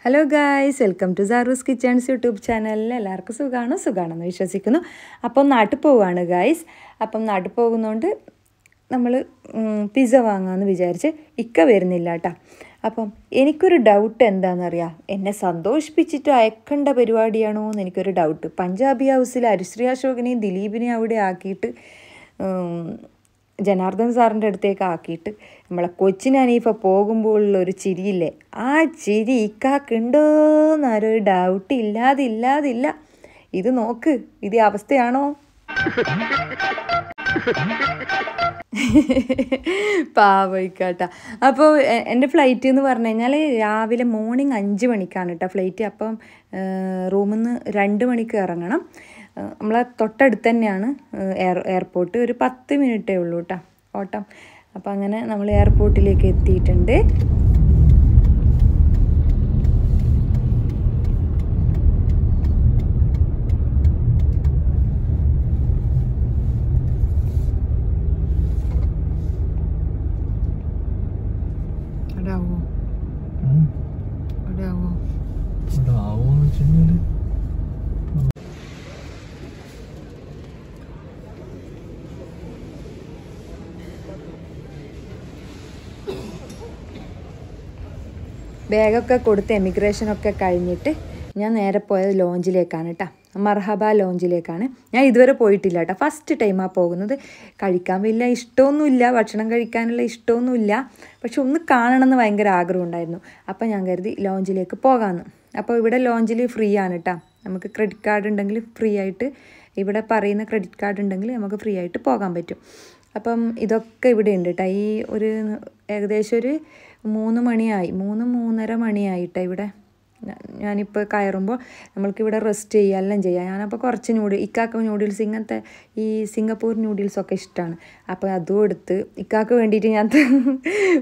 Hello guys, welcome to Saroo's kitchens YouTube ചാനലിൽ എല്ലാവർക്കും സുഖമാണെന്ന് വിശ്വസിക്കുന്നു. അപ്പം നാട്ടിൽ പോവുകയാണ് ഗായ്സ്. അപ്പം നാട്ടിൽ പോകുന്നതുകൊണ്ട് നമ്മൾ പിസ്സ വാങ്ങാമെന്ന് വിചാരിച്ച് ഇക്ക വരുന്നില്ല കേട്ടോ. അപ്പം എനിക്കൊരു ഡൗട്ട് എന്താണെന്നറിയാം, എന്നെ സന്തോഷിപ്പിച്ചിട്ട് അയക്കേണ്ട പരിപാടിയാണോ എന്ന് എനിക്കൊരു ഡൗട്ട്. പഞ്ചാബി ഹൗസിൽ ഹരിശ്രീ അശോകനെയും ദിലീപിനെയും അവിടെ ആക്കിയിട്ട് ജനാർദ്ദൻ സാറിൻ്റെ അടുത്തേക്ക് ആക്കിയിട്ട് നമ്മളെ കൊച്ചിൻ ഹനീഫ പോകുമ്പോഴുള്ളൊരു ചിരിയില്ലേ, ആ ചിരി ഇക്കാക്കുണ്ടോന്നൊരു ഡൗട്ട് ഇല്ലാതില്ല. ഇത് നോക്ക്, ഇത് അവസ്ഥയാണോ? പാവയ്ക്കാട്ട. അപ്പോൾ എൻ്റെ ഫ്ലൈറ്റ് എന്ന് പറഞ്ഞു കഴിഞ്ഞാൽ രാവിലെ മോർണിംഗ് 5 മണിക്കാണ് കേട്ടോ ഫ്ലൈറ്റ്. അപ്പം റൂമിൽ നിന്ന് 2 മണിക്ക് ഇറങ്ങണം. നമ്മളെ തൊട്ടടുത്ത് തന്നെയാണ് എയർപോർട്ട്. ഒരു 10 മിനിറ്റേ ഉള്ളൂ കേട്ടോ ഓട്ടം. അപ്പം അങ്ങനെ നമ്മൾ എയർപോർട്ടിലേക്ക് എത്തിയിട്ടുണ്ട്. ബാഗൊക്കെ കൊടുത്ത് എമിഗ്രേഷനൊക്കെ കഴിഞ്ഞിട്ട് ഞാൻ നേരെ പോയത് ലോഞ്ചിലേക്കാണ് കേട്ടോ. മർഹബ ലോഞ്ചിലേക്കാണ്. ഞാൻ ഇതുവരെ പോയിട്ടില്ല കേട്ടോ, ഫസ്റ്റ് ടൈമാണ് പോകുന്നത്. കഴിക്കാൻ വലിയ ഇഷ്ടമൊന്നുമില്ല, ഭക്ഷണം കഴിക്കാനുള്ള ഇഷ്ടമൊന്നുമില്ല, പക്ഷെ ഒന്ന് കാണണമെന്ന് ഭയങ്കര ആഗ്രഹം ഉണ്ടായിരുന്നു. അപ്പോൾ ഞാൻ കരുതി ലോഞ്ചിലേക്ക് പോകാമെന്ന്. അപ്പോൾ ഇവിടെ ലോഞ്ചിൽ ഫ്രീ ആണ് കേട്ടോ. നമുക്ക് ക്രെഡിറ്റ് കാർഡ് ഉണ്ടെങ്കിൽ ഫ്രീ ആയിട്ട്, ഇവിടെ പറയുന്ന ക്രെഡിറ്റ് കാർഡ് ഉണ്ടെങ്കിൽ നമുക്ക് ഫ്രീ ആയിട്ട് പോകാൻ പറ്റും. അപ്പം ഇതൊക്കെ ഇവിടെ ഉണ്ട് കേട്ടോ. ഈ ഒരു ഏകദേശം ഒരു 3-3:30 മണിയായിട്ടോ ഇവിടെ. ഞാനിപ്പോൾ കയറുമ്പോൾ നമ്മൾക്കിവിടെ റെസ്റ്റ് ചെയ്യുക എല്ലാം ചെയ്യാം. ഞാനപ്പോൾ കുറച്ച് ഇക്കാക്ക് നൂഡിൽസ്, ഇങ്ങനത്തെ ഈ സിംഗപ്പൂർ നൂഡിൽസൊക്കെ ഇഷ്ടമാണ്. അപ്പോൾ അതും എടുത്ത് ഇക്കാക്ക് വേണ്ടിയിട്ട് ഞാൻ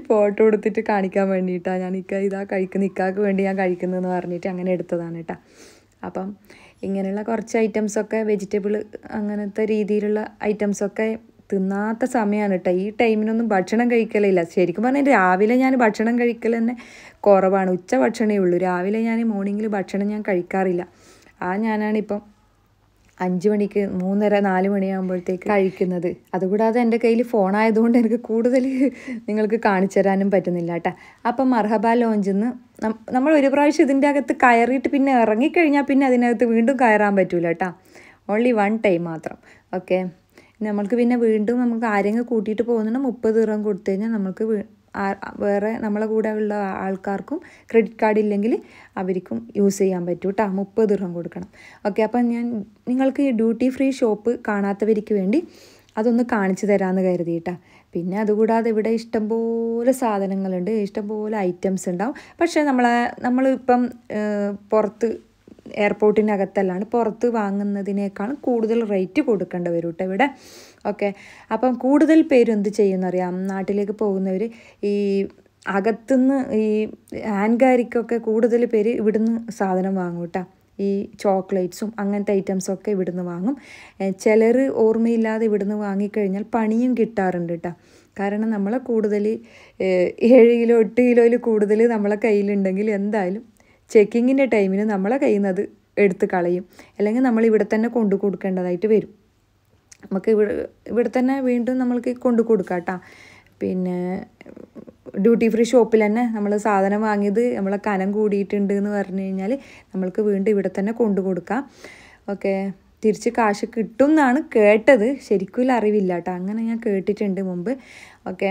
ഫോട്ടോ എടുത്തിട്ട് കാണിക്കാൻ വേണ്ടിയിട്ടാണ് ഞാൻ ഇതാ കഴിക്കുന്നത്, ഇക്കാക്ക് വേണ്ടി ഞാൻ കഴിക്കുന്നതെന്ന് പറഞ്ഞിട്ട് അങ്ങനെ എടുത്തതാണ് കേട്ടോ. അപ്പം ഇങ്ങനെയുള്ള കുറച്ച് ഐറ്റംസൊക്കെ, വെജിറ്റബിൾ അങ്ങനത്തെ രീതിയിലുള്ള ഐറ്റംസൊക്കെ തിന്നാത്ത സമയമാണ് കേട്ടോ. ഈ ടൈമിനൊന്നും ഭക്ഷണം കഴിക്കലില്ല. ശരിക്കും പറഞ്ഞാൽ രാവിലെ ഞാൻ ഭക്ഷണം കഴിക്കൽ തന്നെ കുറവാണ്. ഉച്ച ഭക്ഷണമേ ഉള്ളൂ. രാവിലെ ഞാൻ മോർണിംഗിൽ ഭക്ഷണം ഞാൻ കഴിക്കാറില്ല. ഞാനാണിപ്പം 5 മണിക്ക് 3:30-4 മണിയാകുമ്പോഴത്തേക്ക് കഴിക്കുന്നത്. അതുകൂടാതെ എൻ്റെ കയ്യിൽ ഫോണായതുകൊണ്ട് എനിക്ക് കൂടുതൽ നിങ്ങൾക്ക് കാണിച്ചു തരാനും പറ്റുന്നില്ല കേട്ടോ. അപ്പം മർഹബ ലോഞ്ചിൽ നിന്ന് നമ്മൾ ഒരു പ്രാവശ്യം ഇതിൻ്റെ അകത്ത് കയറിയിട്ട് പിന്നെ ഇറങ്ങിക്കഴിഞ്ഞാൽ പിന്നെ അതിനകത്ത് വീണ്ടും കയറാൻ പറ്റൂല കേട്ടോ. ഓൺലി 1 ടൈം മാത്രം. ഓക്കെ, നമ്മൾക്ക് പിന്നെ വീണ്ടും നമുക്ക് ആരെങ്കിലും കൂട്ടിയിട്ട് പോകുന്നുണ്ട് 30 ദിർഹം കൊടുത്തു കഴിഞ്ഞാൽ നമുക്ക് വേറെ നമ്മളെ കൂടെ ഉള്ള ആൾക്കാർക്കും ക്രെഡിറ്റ് കാർഡ് ഇല്ലെങ്കിൽ അവർക്കും യൂസ് ചെയ്യാൻ പറ്റും കേട്ടോ. 30 ദിർഹം കൊടുക്കണം. ഓക്കെ, അപ്പം ഞാൻ നിങ്ങൾക്ക് ഈ ഡ്യൂട്ടി ഫ്രീ ഷോപ്പ് കാണാത്തവർക്ക് വേണ്ടി അതൊന്ന് കാണിച്ചു തരാമെന്ന് കരുതിയിട്ടാ. പിന്നെ അതുകൂടാതെ ഇവിടെ ഇഷ്ടംപോലെ സാധനങ്ങളുണ്ട്, ഇഷ്ടംപോലെ ഐറ്റംസ് ഉണ്ടാവും. പക്ഷേ നമ്മളിപ്പം പുറത്ത് എയർപോർട്ടിനകത്തല്ലാണ്, പുറത്ത് വാങ്ങുന്നതിനേക്കാളും കൂടുതൽ റേറ്റ് കൊടുക്കേണ്ടി വരും കേട്ടോ ഇവിടെ. ഓക്കെ, അപ്പം കൂടുതൽ പേരും എന്ത് ചെയ്യുമെന്നറിയാം, നാട്ടിലേക്ക് പോകുന്നവർ ഈ അകത്തുനിന്ന് ഈ ഹാൻഡ് കൂടുതൽ പേര് ഇവിടുന്ന് സാധനം വാങ്ങും കേട്ടോ. ഈ ചോക്ലേറ്റ്സും അങ്ങനത്തെ ഐറ്റംസൊക്കെ ഇവിടുന്ന് വാങ്ങും. ചിലർ ഓർമ്മയില്ലാതെ ഇവിടുന്ന് വാങ്ങിക്കഴിഞ്ഞാൽ പണിയും കിട്ടാറുണ്ട് കേട്ടോ. കാരണം നമ്മളെ കൂടുതൽ 7 കിലോ 8 കിലോയിൽ കൂടുതൽ നമ്മളെ കയ്യിലുണ്ടെങ്കിൽ എന്തായാലും ചെക്കിങ്ങിൻ്റെ ടൈമിന് നമ്മളെ കയ്യിൽ നിന്ന് അത് എടുത്ത് കളയും. അല്ലെങ്കിൽ നമ്മൾ ഇവിടെ തന്നെ കൊണ്ടു കൊടുക്കേണ്ടതായിട്ട് വരും. നമുക്ക് ഇവിടെ തന്നെ വീണ്ടും നമ്മൾക്ക് കൊണ്ടു കൊടുക്കാം കേട്ടോ. പിന്നെ ഡ്യൂട്ടി ഫ്രീ ഷോപ്പിൽ തന്നെ നമ്മൾ സാധനം വാങ്ങിയത് നമ്മളെ കനം കൂടിയിട്ടുണ്ട് എന്ന് പറഞ്ഞു കഴിഞ്ഞാൽ നമ്മൾക്ക് വീണ്ടും ഇവിടെ തന്നെ കൊണ്ടു കൊടുക്കാം. ഓക്കെ, തിരിച്ച് കാശ് കിട്ടും എന്നാണ് കേട്ടത്, ശരിക്കും അറിവില്ല കേട്ടോ. അങ്ങനെ ഞാൻ കേട്ടിട്ടുണ്ട് മുമ്പ്. ഓക്കെ,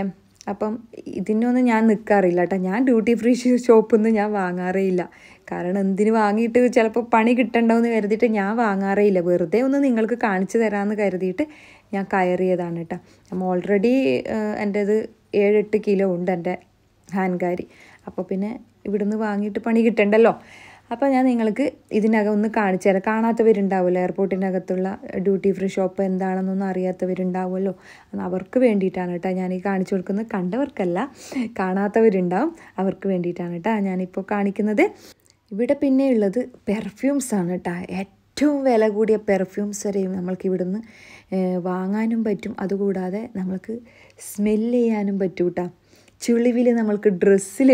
അപ്പം ഇതിനൊന്നും ഞാൻ നിൽക്കാറില്ല കേട്ടോ. ഞാൻ ഡ്യൂട്ടി ഫ്രീ ഷോപ്പിൽ നിന്ന് ഞാൻ വാങ്ങാറേ ഇല്ല. കാരണം എന്തിന് വാങ്ങിയിട്ട് ചിലപ്പോൾ പണി കിട്ടണ്ടാവെന്ന് കരുതിയിട്ട് ഞാൻ വാങ്ങാറേ ഇല്ല. വെറുതെ ഒന്ന് നിങ്ങൾക്ക് കാണിച്ചു തരാമെന്ന് കരുതിയിട്ട് ഞാൻ കയറിയതാണ് കേട്ടോ. നമ്മൾ ഓൾറെഡി എൻ്റേത് 7-8 കിലോ ഉണ്ട് എൻ്റെ ഹാൻഡ് കാരി. അപ്പോൾ പിന്നെ ഇവിടുന്ന് വാങ്ങിയിട്ട് പണി കിട്ടണ്ടല്ലോ. അപ്പോൾ ഞാൻ നിങ്ങൾക്ക് ഇതിനകം ഒന്ന് കാണിച്ചു തരാം. കാണാത്തവരുണ്ടാവുമല്ലോ, എയർപോർട്ടിനകത്തുള്ള ഡ്യൂട്ടി ഫ്രീ ഷോപ്പ് എന്താണെന്നൊന്നും അറിയാത്തവരുണ്ടാവുമല്ലോ, അവർക്ക് വേണ്ടിയിട്ടാണ് കേട്ടോ ഞാൻ ഈ കാണിച്ചു കൊടുക്കുന്നത്. കണ്ടവർക്കല്ല, കാണാത്തവരുണ്ടാവും, അവർക്ക് വേണ്ടിയിട്ടാണ് കേട്ടോ ഞാനിപ്പോൾ കാണിക്കുന്നത്. ഇവിടെ പിന്നെ ഉള്ളത് പെർഫ്യൂംസാണ് കേട്ടോ. ഏറ്റവും വില കൂടിയ പെർഫ്യൂംസ് വരെയും നമ്മൾക്ക് ഇവിടുന്ന് വാങ്ങാനും പറ്റും. അതുകൂടാതെ നമ്മൾക്ക് സ്മെല്ല് ചെയ്യാനും പറ്റും കേട്ടോ. ചുളിവിൽ നമ്മൾക്ക് ഡ്രസ്സിൽ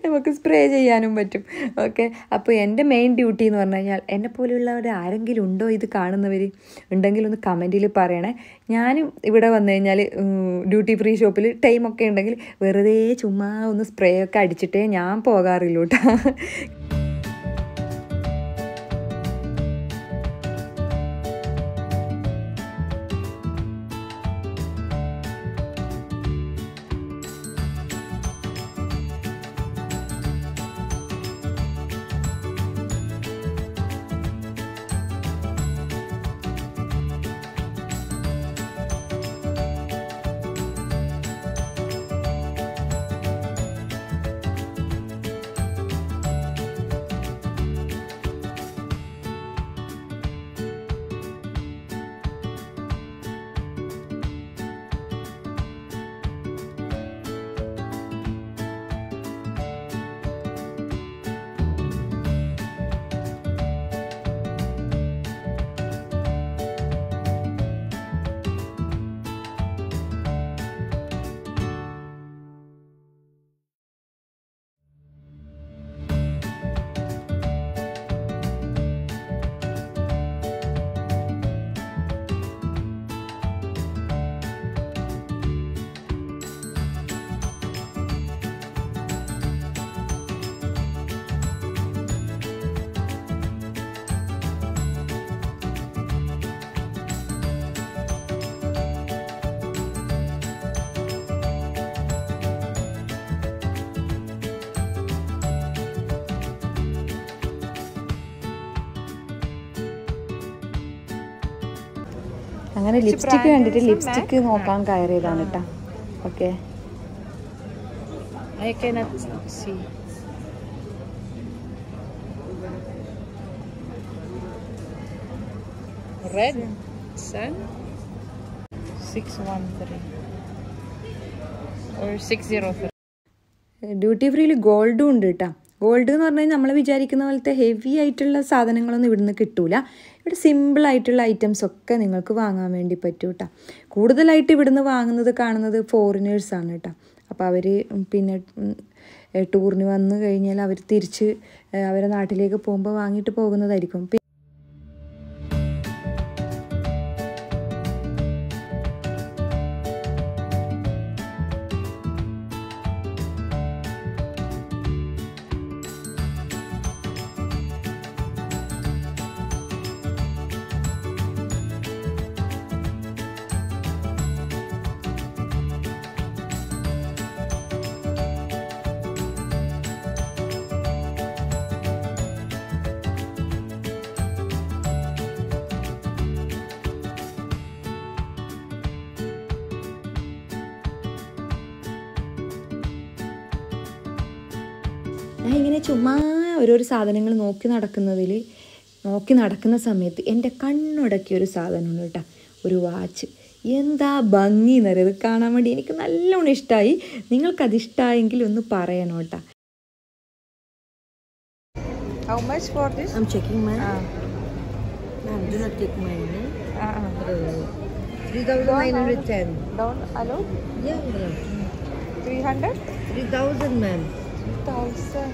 നമുക്ക് സ്പ്രേ ചെയ്യാനും പറ്റും. ഓക്കെ, അപ്പോൾ എൻ്റെ മെയിൻ ഡ്യൂട്ടി എന്ന് പറഞ്ഞു കഴിഞ്ഞാൽ എന്നെ പോലെയുള്ളവർ ആരെങ്കിലും ഉണ്ടോ ഇത് കാണുന്നവർ ഉണ്ടെങ്കിൽ ഒന്ന് കമൻറ്റിൽ പറയണേ. ഞാനും ഇവിടെ വന്നു കഴിഞ്ഞാൽ ഡ്യൂട്ടി ഫ്രീ ഷോപ്പിൽ ടൈമൊക്കെ ഉണ്ടെങ്കിൽ വെറുതെ ചുമ്മാ ഒന്ന് സ്പ്രേ ഒക്കെ അടിച്ചിട്ടേ ഞാൻ പോകാറില്ല കേട്ടോ. അങ്ങനെ ലിപ്സ്റ്റിക്ക് കണ്ടിട്ട് ലിപ്സ്റ്റിക്ക് നോക്കാൻ കയറിയതാണ് കേട്ടോ. Okay, I cannot see. Red Sun 613 or 603. Duty ഫ്രീയിൽ ഗോൾഡും ഉണ്ട് കേട്ടോ. ഗോൾഡ് എന്ന് പറഞ്ഞാൽ നമ്മൾ വിചാരിക്കുന്ന പോലത്തെ ഹെവി ആയിട്ടുള്ള സാധനങ്ങളൊന്നും ഇവിടുന്ന് കിട്ടൂല. ഇവിടെ സിമ്പിളായിട്ടുള്ള ഐറ്റംസ് ഒക്കെ നിങ്ങൾക്ക് വാങ്ങാൻ വേണ്ടി പറ്റും കേട്ടോ. കൂടുതലായിട്ട് ഇവിടുന്ന് വാങ്ങുന്നത് കാണുന്നത് ഫോറിനേഴ്സാണ് കേട്ടോ. അപ്പോൾ അവർ പിന്നെ ടൂറിന് വന്നു കഴിഞ്ഞാൽ അവർ തിരിച്ച് അവരെ നാട്ടിലേക്ക് പോകുമ്പോൾ വാങ്ങിയിട്ട് പോകുന്നതായിരിക്കും. ഞാൻ ഇങ്ങനെ ചുമ്മാ ഓരോരോ സാധനങ്ങൾ നോക്കി നടക്കുന്ന സമയത്ത് എൻ്റെ കണ്ണുടക്കിയൊരു സാധനമാണ് കേട്ടോ, ഒരു വാച്ച്. എന്താ ഭംഗി എന്നറിയാം, അത് കാണാൻ വേണ്ടി എനിക്ക് നല്ലോണം ഇഷ്ടമായി. നിങ്ങൾക്കത് ഇഷ്ടമായെങ്കിൽ ഒന്ന് പറയണം കേട്ടോ. How much for this? I'm checking mine. Ma'am, do not take mine. 3,910. Down, hello? Yeah, ma'am. 300? 3,000, ma'am. 1,000.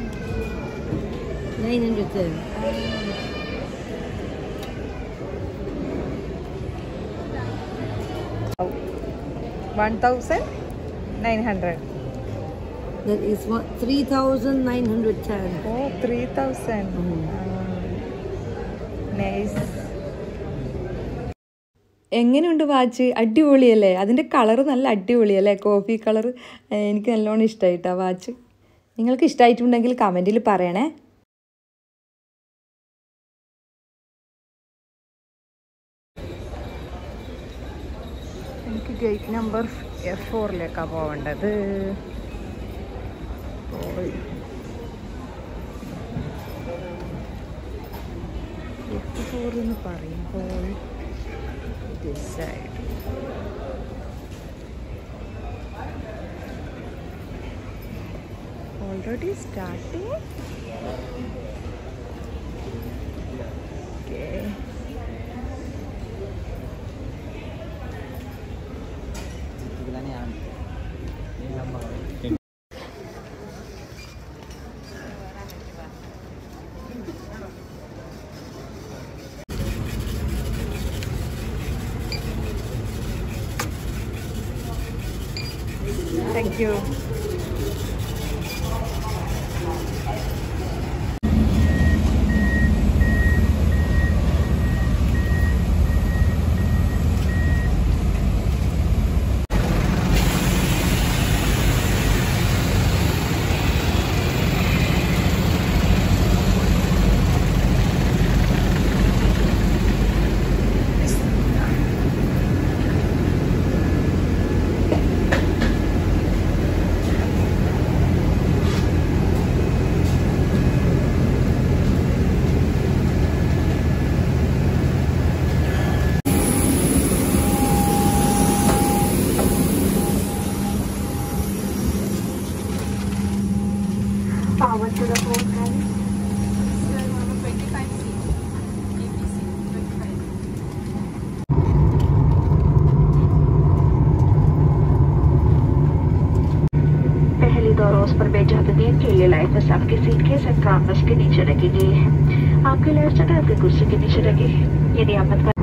910. 1,900. That is 3,910. Oh, 3,000. Nice. എങ്ങനെയുണ്ട് വാച്ച്? അടിപൊളിയല്ലേ? അതിൻ്റെ കളറ് നല്ല അടിപൊളിയല്ലേ, കോഫി കളർ. എനിക്ക് നല്ലോണം ഇഷ്ടമായിട്ടാ വാച്ച്. നിങ്ങൾക്ക് ഇഷ്ടമായിട്ടുണ്ടെങ്കിൽ കമൻറ്റിൽ പറയണേ. എനിക്ക് ഗേറ്റ് നമ്പർ F4 പോവേണ്ടത്. F4 എന്ന് പറയുമ്പോൾ this side. Already starting. Okay. You. Forward to the phone hand. पहली दो रोज पर बेजादीन के लिए लाइफ बस आपकी सीट के सेंट्रल बस के नीचे रखी गई है. आपकी लाइफ सेट आपकी कुर्सी के नीचे रखी है. यदि आप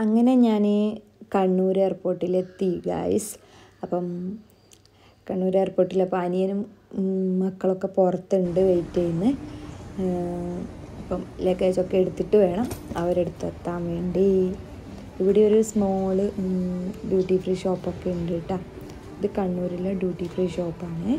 അങ്ങനെ ഞാൻ കണ്ണൂർ എയർപോർട്ടിലെത്തി ഗായ്സ്. അപ്പം കണ്ണൂർ എയർപോർട്ടിൽ അപ്പോൾ അനിയനും മക്കളൊക്കെ പുറത്തുണ്ട് വെയിറ്റ് ചെയ്യുന്നത്. അപ്പം ലഗേജൊക്കെ എടുത്തിട്ട് വേണം അവരെടുത്തെത്താൻ വേണ്ടി. ഇവിടെ ഒരു സ്മോള് ഡ്യൂട്ടി ഫ്രീ ഷോപ്പൊക്കെ ഉണ്ട് കേട്ടോ. ഇത് കണ്ണൂരിലെ ഡ്യൂട്ടി ഫ്രീ ഷോപ്പാണ്.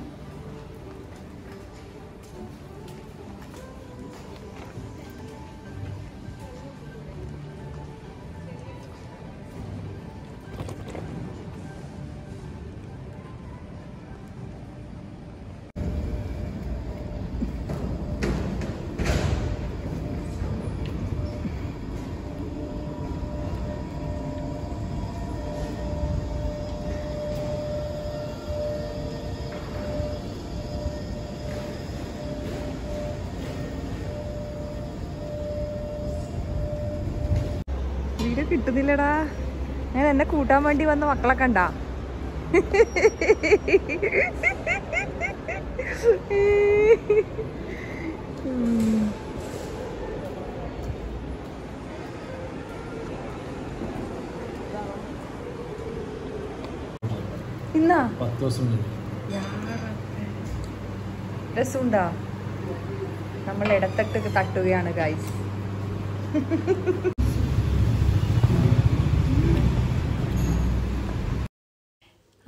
വീഡിയോ കിട്ടുന്നില്ലടാ. ഞാൻ എന്നെ കൂട്ടാൻ വേണ്ടി വന്ന മക്കളെ കണ്ടാ. ഇന്നാ രസമുണ്ടാ. നമ്മൾ ഇടത്തട്ട് തട്ടുകയാണ് ഗൈസ്.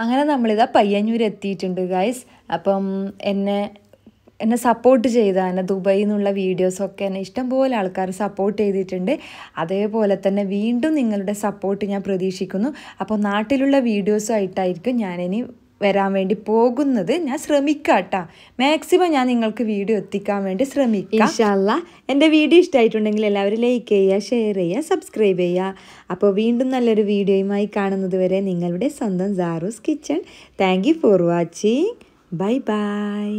അങ്ങനെ നമ്മളിതാ പയ്യന്നൂർ എത്തിയിട്ടുണ്ട് ഗൈസ്. അപ്പം എന്നെ സപ്പോർട്ട് ചെയ്ത എന്നെ ദുബൈയിൽ നിന്നുള്ള വീഡിയോസൊക്കെ എന്നെ ഇഷ്ടംപോലെ ആൾക്കാർ സപ്പോർട്ട് ചെയ്തിട്ടുണ്ട്. അതേപോലെ തന്നെ വീണ്ടും നിങ്ങളുടെ സപ്പോർട്ട് ഞാൻ പ്രതീക്ഷിക്കുന്നു. അപ്പോൾ നാട്ടിലുള്ള വീഡിയോസുമായിട്ടായിരിക്കും ഞാനിനി വരാൻ വേണ്ടി പോകുന്നത്. ഞാൻ ശ്രമിക്കാം കേട്ടോ. മാക്സിമം ഞാൻ നിങ്ങൾക്ക് വീഡിയോ എത്തിക്കാൻ വേണ്ടി ശ്രമിക്കാം. ഇൻഷാ അല്ലാഹ്. എൻ്റെ വീഡിയോ ഇഷ്ടമായിട്ടുണ്ടെങ്കിൽ എല്ലാവരും ലൈക്ക് ചെയ്യുക, ഷെയർ ചെയ്യുക, സബ്സ്ക്രൈബ് ചെയ്യുക. അപ്പോൾ വീണ്ടും നല്ലൊരു വീഡിയോയുമായി കാണുന്നത് വരെ നിങ്ങളുടെ സ്വന്തം Saroo's kitchen. Thank you for watching. Bye by.